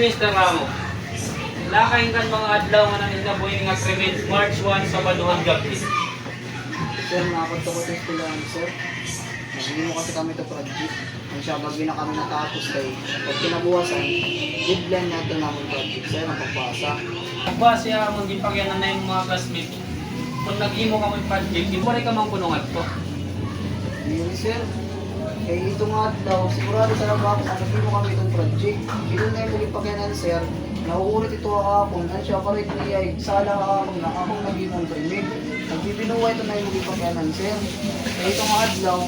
Mr. Ramo. Lakain kan mga adlaw nga nang inabuhi nga krimen March 1 sa Baduhan gabi. Sir, nakapagto ko sa eskwelahan, sir. Naging mo kasi kami ito project. Ang siya gabi na kami natapos kay pag kinabukasan, deadline na ito namin project, sir, ang pagpasa. Nagbase ang gipagyanan na yung mga classmates. Kung nag-imo ka may project, di ba rin ka mang punungan to? Yun, sir. Kaya ito nga daw, sigurado talaga ako na naging mo kami itong project. Ito na yung maging pagyanan, sir. Nauulit ito ako, ang siya parit niya ay sala ako na akong naging ang krimen. Nagbibinuwa ito na yung maging pagyanan, sir. Kaya ito nga adlaw,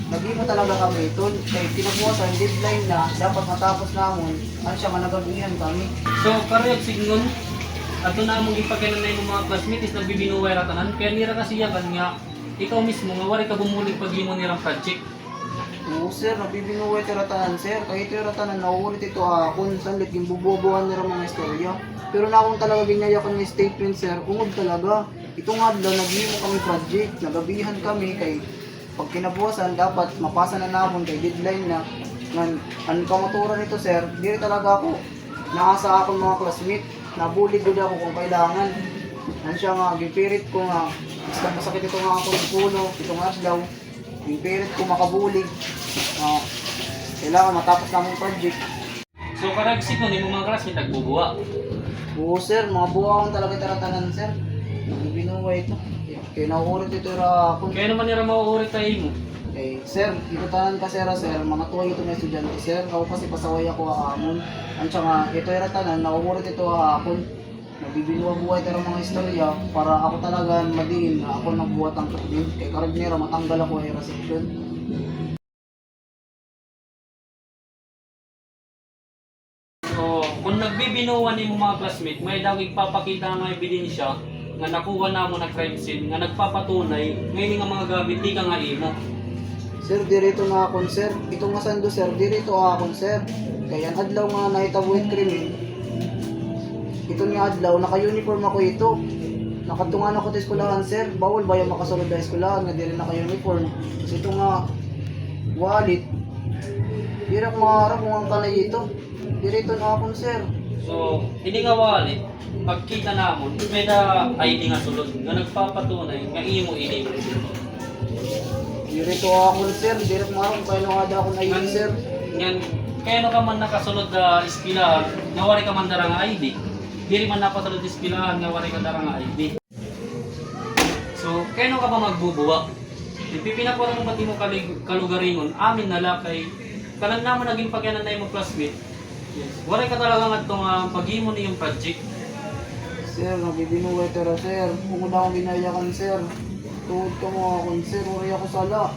naging mo talaga kami ito. Kaya kinabukasan, deadline na, dapat matapos namon, ang siya managabihan kami. So, karayag signon, ato na mong gipagyanan na yung mga classmates is nagbibinuway ratanan. Kaya nira kasi yakan nga, ikaw mismo nga wari ka bumuling pag-imo nirang project. Oo, sir, nabibinuwa ito ratanan, sir. Kaya ito yung ratanan, nauulit ito kung sanlit yung bububuhan nila mga istorya. Pero na akong talaga ginaya ko ng statement, sir, ungod talaga. Ito nga daw, nag-imo kami project, nagabihan kami kay pag kinabukasan, dapat mapasa na namon kay deadline na. Ang kamaturan nito, sir, di talaga ako. Nakasa akong mga classmate, nabulig gud ako kung kailangan. Ano siya nga, gipirit ko nga, basta masakit ito nga akong puno, itong adlaw. Gipirit ko makabulig. Kailangan matapos namong project. So, karayag signon yung mga classmates nagbubuwa. Oo, sir, mga buha akong talaga taratanan, sir. Nabibinuwa ito. Kaya nauulit ito ra ako. Kaya naman nira mauulit tayo mo. Sir, ito tanan ka sir, mga tuway ito na estudyante, sir. Ako kasi pasaway ako aamon. Ang nga, ito yung tanan, nauulit ito aakon. Nagbibinuwa-buhay ito mga istorya para ako talaga madiin na ako nagbuhat ang krimen. Kaya karag nira, matanggal ako ay reception. So, kung nagbibinuwan ni mo mga classmates, may daw ipapakita nga ebidensya nga nakuha na mo na crime scene, nga nagpapatunay, ngayon nga mga gamit, di ka nga imo. Sir, dirito nga akon, sir. Ito nga sando, sir. Dirito akon, sir. Kaya ang adlaw nga nahitabuhin krimen. Ito nga adlaw, naka-uniform ako ito. Nakatungan ako sa eskwelahan, sir. Bawal ba yung makasunod na eskwelahan nga di rin naka-uniform? Kasi ito nga, wallet. Di rin akong maharap kung ang kanay ito. Dirito na akon, sir. So, hindi nga wallet, pagkita namon, may da ID nga sulod, nga nagpapatunay, nga imo ini. Dirito akon, sir. Dirito maharap kung kaya nga akong ayun, sir. Yan, kaya no ka man nakasunod na ispilahan, nga wari ka man darang ID. Diri man napasunod ispilahan, nga wari ka darang ID. So, kaya no ka ba magbubuwa? Ipipinapunan mo pati mo kalugaringon, amin nala kay kanan naman naging pagyanan na yung classmate. Yes. Wari ka talaga nga itong pag-imo niyong project. Sir, nabibinuwa ito ra, sir. Kung wala akong ginayakan, sir. Tuhod ka mo akong, sir. Uri ako sala.